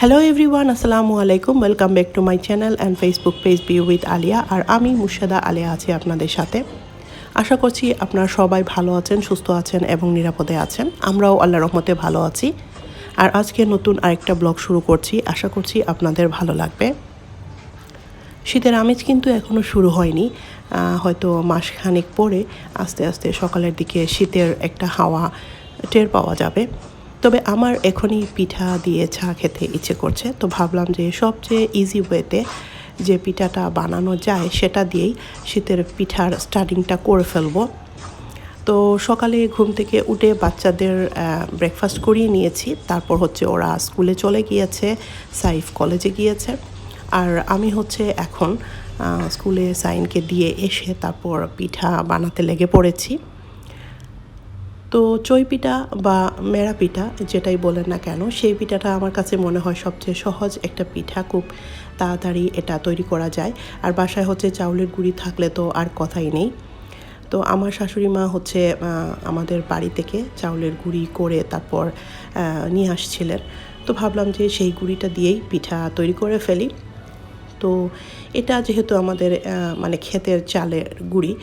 Hello everyone, আসসালামু আলাইকুম। Welcome back to my channel and Facebook page be with Aliya. আর আমি মুর্শিদা আলিয়া আছি আপনাদের সাথে। আশা করছি আপনারা সবাই ভালো আছেন, সুস্থ আছেন এবং নিরাপদে আছেন। আমরাও আল্লাহর রহমতে ভালো আছি। আর আজকে নতুন আরেকটা ব্লগ শুরু করছি, আশা করছি আপনাদের ভালো লাগবে। শীতের আমেজ কিন্তু এখনও শুরু হয়নি, হয়তো মাসখানেক পরে আস্তে আস্তে সকালের দিকে শীতের একটা হাওয়া টের পাওয়া যাবে। তবে আমার এখনই পিঠা দিয়ে চা খেতে ইচ্ছে করছে, তো ভাবলাম যে সবচেয়ে ইজি ওয়েতে যে পিঠাটা বানানো যায় সেটা দিয়েই শীতের পিঠার স্টার্টিংটা করে ফেলবো। তো সকালে ঘুম থেকে উঠে বাচ্চাদের ব্রেকফাস্ট করিয়ে নিয়েছি, তারপর হচ্ছে ওরা স্কুলে চলে গিয়েছে, সাইফ কলেজে গিয়েছে। আর আমি হচ্ছে এখন স্কুলে সাইনকে দিয়ে এসে তারপর পিঠা বানাতে লেগে পড়েছি। তো চই পিঠা বা মেরা পিঠা যেটাই বলেন না কেন, সেই পিঠাটা আমার কাছে মনে হয় সবচেয়ে সহজ একটা পিঠা, খুব তাড়াতাড়ি এটা তৈরি করা যায়। আর বাসায় হচ্ছে চাউলের গুঁড়ি থাকলে তো আর কথাই নেই। তো আমার শাশুড়ি মা হচ্ছে আমাদের বাড়ি থেকে চাউলের গুঁড়ি করে তারপর নিয়ে আসছিলেন। তো ভাবলাম যে সেই গুঁড়িটা দিয়েই পিঠা তৈরি করে ফেলি। তো এটা যেহেতু আমাদের মানে ক্ষেতের চালের গুঁড়ি,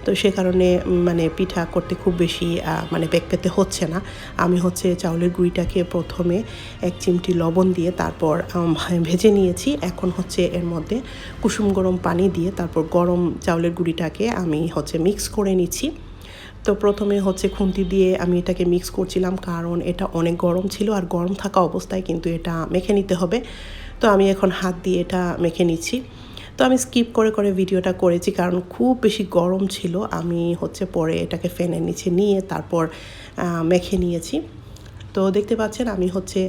তো সে কারণে মানে পিঠা করতে খুব বেশি মানে বেগ পেতে হচ্ছে না। আমি হচ্ছে চাউলের গুঁড়িটাকে প্রথমে 1 চিমটি লবণ দিয়ে তারপর ভেজে নিয়েছি। এখন হচ্ছে এর মধ্যে কুসুম গরম পানি দিয়ে তারপর গরম চাউলের গুঁড়িটাকে আমি হচ্ছে মিক্স করে নিচ্ছি। তো প্রথমে হচ্ছে খুন্তি দিয়ে আমি এটাকে মিক্স করছিলাম, কারণ এটা অনেক গরম ছিল আর গরম থাকা অবস্থায় কিন্তু এটা মেখে নিতে হবে। তো আমি এখন হাত দিয়ে এটা মেখে নিচ্ছি। তো আমি স্কিপ করে করে ভিডিওটা করেছি, কারণ খুব বেশি গরম ছিল। আমি হচ্ছে পরে এটাকে ফ্যানের নিচে নিয়ে তারপর মেখে নিয়েছি। তো দেখতে পাচ্ছেন আমি হচ্ছে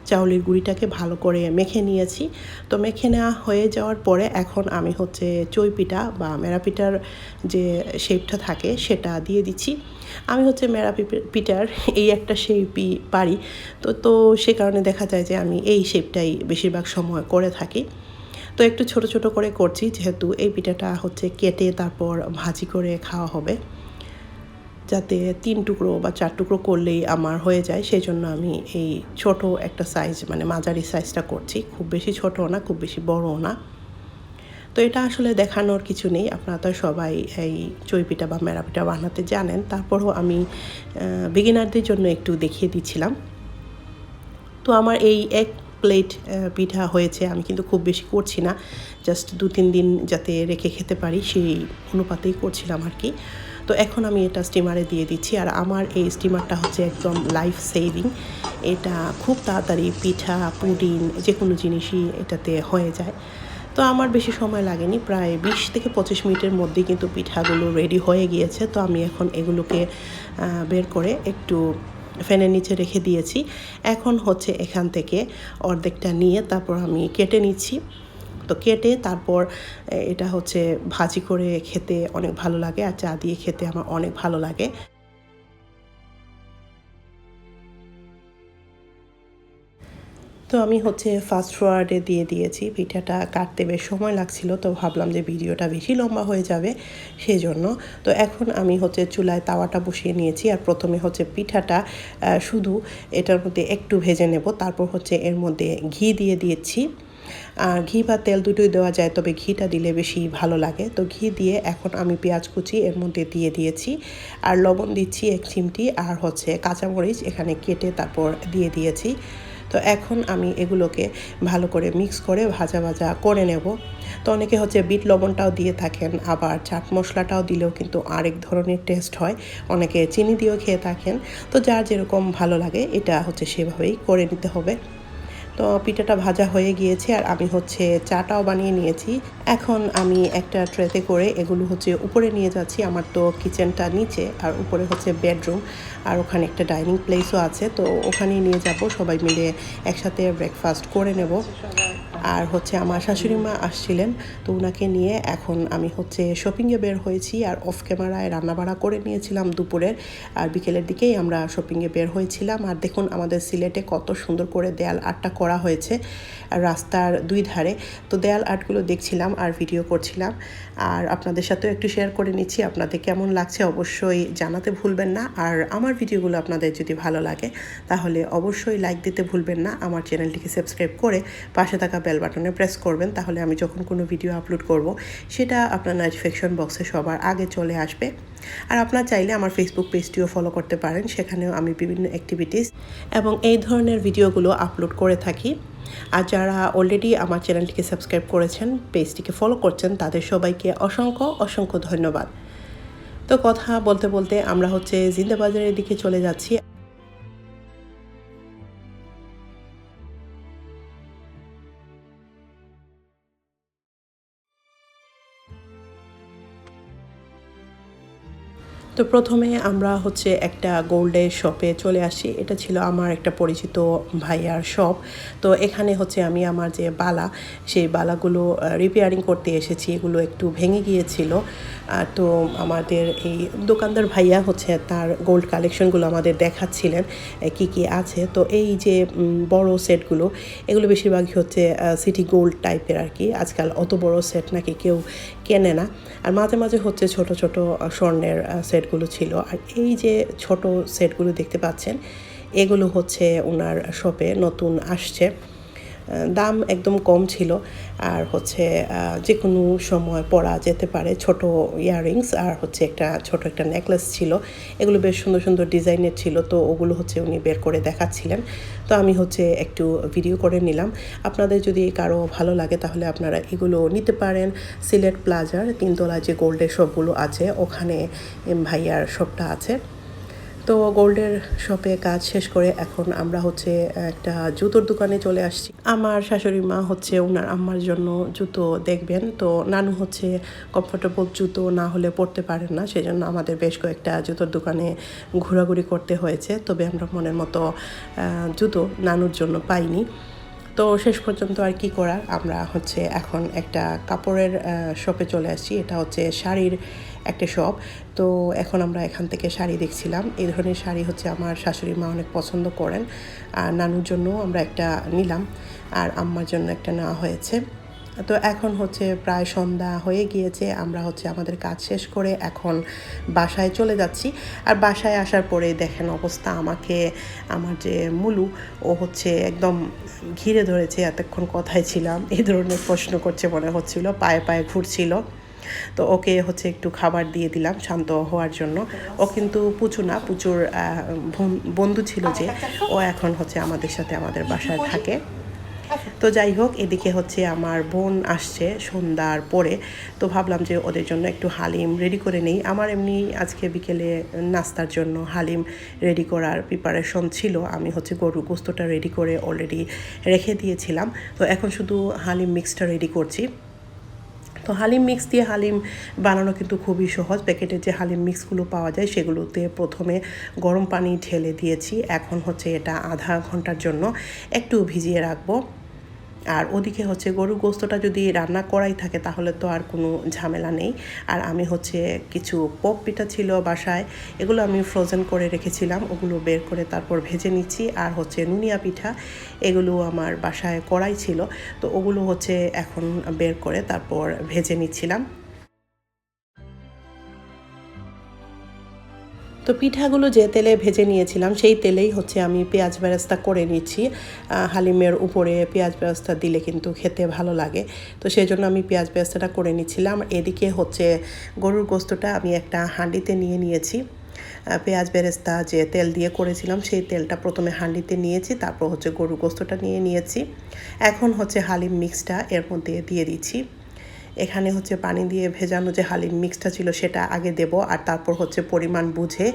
চাউলের গুঁড়িটাকে ভালো করে মেখে নিয়েছি। তো মেখে নেওয়া হয়ে যাওয়ার পরে এখন আমি হচ্ছে চই পিঠা বা মেরা পিঠার যে শেপটা থাকে সেটা দিয়ে দিচ্ছি। আমি হচ্ছে মেরা পিঠার এই একটা শেপই পারি, তো সে কারণে দেখা যায় যে আমি এই শেপটাই বেশিরভাগ সময় করে থাকি। তো একটু ছোট ছোট করে করছি, যেহেতু এই পিঠাটা হচ্ছে কেটে তারপর ভাজি করে খাওয়া হবে। যাতে 3 টুকরো বা 4 টুকরো করলেই আমার হয়ে যায়, সেই জন্য আমি এই ছোট একটা সাইজ মানে মাঝারি সাইজটা করছি। খুব বেশি ছোটও না, খুব বেশি বড়ও না। তো এটা আসলে দেখানোর কিছু নেই, আপনারা তো সবাই এই চই পিঠা বা মেরা পিঠা বানাতে জানেন। তারপরও আমি বিগিনারদের জন্য একটু দেখিয়ে দিচ্ছিলাম। তো আমার এই 1 প্লেট পিঠা হয়েছে। আমি কিন্তু খুব বেশি করছি না, জাস্ট 2-3 দিন যাতে রেখে খেতে পারি সেই অনুপাতেই করছিলাম আর কি। তো এখন আমি এটা স্টিমারে দিয়ে দিচ্ছি। আর আমার এই স্টিমারটা হচ্ছে একদম লাইফ সেভিং। এটা খুব তাড়াতাড়ি পিঠা, পুডিং যে কোনো জিনিসই এটাতে হয়ে যায়। তো আমার বেশি সময় লাগেনি, প্রায় 20 থেকে 25 মিনিটের মধ্যেই কিন্তু পিঠাগুলো রেডি হয়ে গিয়েছে। তো আমি এখন এগুলোকে বের করে একটু ফ্যানের নিচে রেখে দিয়েছি। এখন হচ্ছে এখান থেকে অর্ধেকটা নিয়ে তারপর আমি কেটে নিচ্ছি। তো কেটে তারপর এটা হচ্ছে ভাজি করে খেতে অনেক ভালো লাগে, আর চা দিয়ে খেতে আমার অনেক ভালো লাগে। তো আমি হচ্ছে ফাস্ট ফরওয়ার্ডে দিয়ে দিয়েছি। পিঠাটা কাটতে বেশ সময় লাগছিল, তো ভাবলাম যে ভিডিওটা বেশি লম্বা হয়ে যাবে সেজন্য। তো এখন আমি হচ্ছে চুলায় তাওয়াটা বসিয়ে নিয়েছি। আর প্রথমে হচ্ছে পিঠাটা শুধু এটার মধ্যে একটু ভেজে নেব, তারপর হচ্ছে এর মধ্যে ঘি দিয়ে দিয়েছি। আর ঘি বা তেল দুটোই দেওয়া যায়, তবে ঘিটা দিলে বেশি ভালো লাগে। তো ঘি দিয়ে এখন আমি পেঁয়াজ কুচি এর মধ্যে দিয়ে দিয়েছি, আর লবণ দিচ্ছি 1 চিমটি, আর হচ্ছে কাঁচামরিচ এখানে কেটে তারপর দিয়ে দিয়েছি। তো এখন আমি এগুলোকে ভালো করে মিক্স করে ভাজা ভাজা করে নেব। তো অনেকে হচ্ছে বিট লবণটাও দিয়ে থাকেন, আবার চাট মশলাটাও দিলেও কিন্তু আরেক ধরনের টেস্ট হয়। অনেকে চিনি দিয়েও খেয়ে থাকেন। তো যার যেরকম ভালো লাগে এটা হচ্ছে সেভাবেই করে নিতে হবে। তো পিঠাটা ভাজা হয়ে গিয়েছে, আর আমি হচ্ছে চাটাও বানিয়ে নিয়েছি। এখন আমি একটা ট্রেতে করে এগুলো হচ্ছে উপরে নিয়ে যাচ্ছি। আমার তো কিচেনটা নিচে, আর উপরে হচ্ছে বেডরুম, আর ওখানে একটা ডাইনিং প্লেসও আছে। তো ওখানেই নিয়ে যাব, সবাই মিলে একসাথে ব্রেকফাস্ট করে নেব। আর হচ্ছে আমার শাশুড়ি মা আসছিলেন, তো ওনাকে নিয়ে এখন আমি হচ্ছে শপিংয়ে বের হয়েছি। আর অফ ক্যামেরায় রান্নাবাড়া করে নিয়েছিলাম দুপুরের, আর বিকেলের দিকেই আমরা শপিংয়ে বের হয়েছিলাম। আর দেখুন আমাদের সিলেটে কত সুন্দর করে দেয়াল আর্টটা করা হয়েছে রাস্তার দুই ধারে। তো দেয়াল আর্টগুলো দেখছিলাম আর ভিডিও করছিলাম, আর আপনাদের সাথেও একটু শেয়ার করে নিচ্ছি। আপনাদের কেমন লাগছে অবশ্যই জানাতে ভুলবেন না। আর আমার ভিডিওগুলো আপনাদের যদি ভালো লাগে তাহলে অবশ্যই লাইক দিতে ভুলবেন না। আমার চ্যানেলটিকে সাবস্ক্রাইব করে পাশে থাকা বেল বাটনে প্রেস করবেন, তাহলে আমি যখন কোনো ভিডিও আপলোড করব সেটা আপনার নোটিফিকেশন বক্সে সবার আগে চলে আসবে। আর আপনারা চাইলে আমার ফেসবুক পেজটিও ফলো করতে পারেন, সেখানেও আমি বিভিন্ন অ্যাক্টিভিটিস এবং এই ধরনের ভিডিওগুলো আপলোড করে থাকি। আর যারা অলরেডি আমার চ্যানেলটিকে সাবস্ক্রাইব করেছেন, পেজটিকে ফলো করছেন, তাদের সবাইকে অসংখ্য অসংখ্য ধন্যবাদ। তো কথা বলতে বলতে আমরা হচ্ছে জিন্দাবাজারের দিকে চলে যাচ্ছি। তো প্রথমে আমরা হচ্ছে একটা গোল্ডের শপে চলে আসি। এটা ছিল আমার একটা পরিচিত ভাইয়ার শপ। তো এখানে হচ্ছে আমি আমার যে বালা, সেই বালাগুলো রিপেয়ারিং করতে এসেছি। এগুলো একটু ভেঙে গিয়েছিল। তো আমাদের এই দোকানদার ভাইয়া হচ্ছে তার গোল্ড কালেকশনগুলো আমাদের দেখাচ্ছিলেন কি কি আছে। তো এই যে বড় সেটগুলো, এগুলো বেশিরভাগই হচ্ছে সিটি গোল্ড টাইপের আর কি। আজকাল অত বড় সেট নাকি কেউ কেনে না। আর মাঝে মাঝে হচ্ছে ছোট ছোট স্বর্ণের সেটগুলো ছিল। আর এই যে ছোট সেটগুলো দেখতে পাচ্ছেন, এগুলো হচ্ছে ওনার শপে নতুন আসছে। দাম একদম কম ছিল, আর হচ্ছে যে কোনো সময় পরা যেতে পারে। ছোট ইয়াররিংস আর হচ্ছে ছোট একটা নেকলেস ছিল। এগুলো বেশ সুন্দর সুন্দর ডিজাইনের ছিল। তো ওগুলো হচ্ছে উনি বের করে দেখাচ্ছিলেন। তো আমি হচ্ছে একটু ভিডিও করে নিলাম। আপনাদের যদি কারো ভালো লাগে তাহলে আপনারা এগুলো নিতে পারেন। সিলেট প্লাজার 3 তলায় যে গোল্ডের শপগুলো আছে, ওখানে ভাইয়ার শপটা আছে। তো গোল্ডের শপে কাজ শেষ করে এখন আমরা হচ্ছে একটা জুতোর দোকানে চলে আসছি। আমার শাশুড়ি মা হচ্ছে ওনার আম্মার জন্য জুতো দেখবেন। তো নানু হচ্ছে কমফোর্টেবল জুতো না হলে পরতে পারেন না, সেজন্য আমাদের বেশ কয়েকটা জুতোর দোকানে ঘোরাঘুরি করতে হয়েছে। তবে আমরা মনের মতো জুতো নানুর জন্য পাইনি। তো শেষ পর্যন্ত আর কি করার, আমরা হচ্ছে এখন একটা কাপড়ের শপে চলে আসছি। এটা হচ্ছে শাড়ির একটা শপ। তো এখন আমরা এখান থেকে শাড়ি দেখছিলাম। এই ধরনের শাড়ি হচ্ছে আমার শাশুড়ি মা অনেক পছন্দ করেন। আর নানুর জন্য আমরা একটা নিলাম, আর আম্মার জন্য একটা নেওয়া হয়েছে। তো এখন হচ্ছে প্রায় সন্ধ্যা হয়ে গিয়েছে। আমরা হচ্ছে আমাদের কাজ শেষ করে এখন বাসায় চলে যাচ্ছি। আর বাসায় আসার পরে দেখেন অবস্থা, আমাকে আমার যে মুলু, ও হচ্ছে একদম ঘিরে ধরেছে। এতক্ষণ কথায় ছিলাম এই ধরনের প্রশ্ন করছে মনে হচ্ছিল, পায়ে পায়ে ঘুরছিল। তো ওকে হচ্ছে একটু খাবার দিয়ে দিলাম শান্ত হওয়ার জন্য। ও কিন্তু পুচু না, পুচুর বন্ধু ছিল যে, ও এখন হচ্ছে আমাদের সাথে আমাদের বাসায় থাকে। তো যাই হোক, এদিকে হচ্ছে আমার বোন আসছে সন্ধ্যার পরে। তো ভাবলাম যে ওদের জন্য একটু হালিম রেডি করে নেই। আমার এমনি আজকে বিকেলে নাস্তার জন্য হালিম রেডি করার প্রিপারেশন ছিল। আমি হচ্ছে গরুর গোস্তটা রেডি করে অলরেডি রেখে দিয়েছিলাম। তো এখন শুধু হালিম মিক্সটা রেডি করছি। তো হালিম মিক্স দিয়ে হালিম বানানো কিন্তু খুবই সহজ। প্যাকেটের যে হালিম মিক্সগুলো পাওয়া যায় সেগুলোতে প্রথমে গরম পানি ঢেলে দিয়েছি। এখন হচ্ছে এটা আধা ঘন্টার জন্য একটু ভিজিয়ে রাখবো। আর ওদিকে হচ্ছে গরুর গোস্তটা যদি রান্না করাই থাকে তাহলে তো আর কোনো ঝামেলা নেই। আর আমি হচ্ছে কিছু পপ পিঠা ছিল বাসায়, এগুলো আমি ফ্রোজেন করে রেখেছিলাম, ওগুলো বের করে তারপর ভেজে নিচ্ছি। আর হচ্ছে নুনিয়া পিঠা, এগুলো আমার বাসায় কড়াই ছিল, তো ওগুলো হচ্ছে এখন বের করে তারপর ভেজে নিচ্ছিলাম। তো পিঠাগুলো যে তেলে ভেজে নিয়েছিলাম সেই তেলেই হচ্ছে আমি পেঁয়াজ বেরেস্তা করে নিচ্ছি। হালিমের উপরে পেঁয়াজ বেরেস্তা দিলে কিন্তু খেতে ভালো লাগে। তো সেই জন্য আমি পেঁয়াজ বেরেস্তাটা করে নিচ্ছিলাম। এদিকে হচ্ছে গরুর গোস্তটা আমি একটা হাঁডিতে নিয়ে নিয়েছি। পেঁয়াজ বেরেস্তা যে তেল দিয়ে করেছিলাম সেই তেলটা প্রথমে হাঁডিতে নিয়েছি, তারপর হচ্ছে গরুর গোস্তটা নিয়ে নিয়েছি। এখন হচ্ছে হালিম মিক্সটা এর মধ্যে দিয়ে দিচ্ছি। এখানে হচ্ছে পানি দিয়ে ভেজানো যে হালিম মিক্সটা ছিল সেটা আগে দেব, আর তারপর হচ্ছে পরিমাণ বুঝে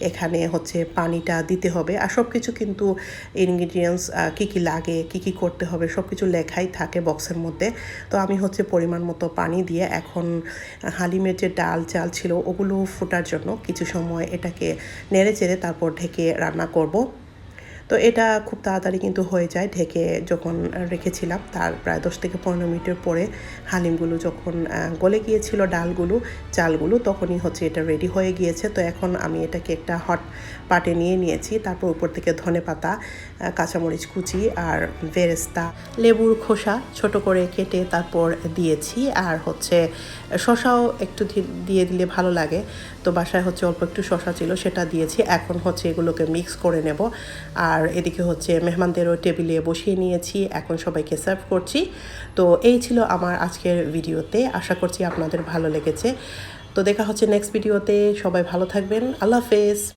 এখানে হচ্ছে পানিটা দিতে হবে। আর সব কিছু কিন্তু ইনগ্রিডিয়েন্টস কী কী লাগে, কী কী করতে হবে সব কিছু লেখাই থাকে বক্সের মধ্যে। তো আমি হচ্ছে পরিমাণ মতো পানি দিয়ে এখন হালিমের যে ডাল চাল ছিল ওগুলো ফোটার জন্য কিছু সময় এটাকে নেড়ে চেড়ে তারপর ঢেকে রান্না করব। তো এটা খুব তাড়াতাড়ি কিন্তু হয়ে যায়। ঢেকে যখন রেখেছিলাম তার প্রায় 10 থেকে 15 মিনিটের পরে হালিমগুলো যখন গলে গিয়েছিল ডালগুলো চালগুলো, তখনই হচ্ছে এটা রেডি হয়ে গিয়েছে। তো এখন আমি এটাকে একটা হট পাটে নিয়ে নিয়েছি। তারপর উপর থেকে ধনেপাতা, কাঁচামরিচ কুচি আর বেরেস্তা, লেবুর খোসা ছোট করে কেটে তারপর দিয়েছি। আর হচ্ছে শসাও একটু দিয়ে দিলে ভালো লাগে, তো বাসায় হচ্ছে অল্প একটু শসা ছিল, সেটা দিয়েছি। এখন হচ্ছে এগুলোকে মিক্স করে নেব। আর এদিকে হচ্ছে মেহমানদেরও টেবিলে বসিয়ে নিয়েছি, এখন সবাইকে সার্ভ করছি। তো এই ছিল আমার আজকের ভিডিওতে, আশা করছি আপনাদের ভালো লেগেছে। তো দেখা হচ্ছে নেক্সট ভিডিওতে। সবাই ভালো থাকবেন, আল্লাহ হাফেজ।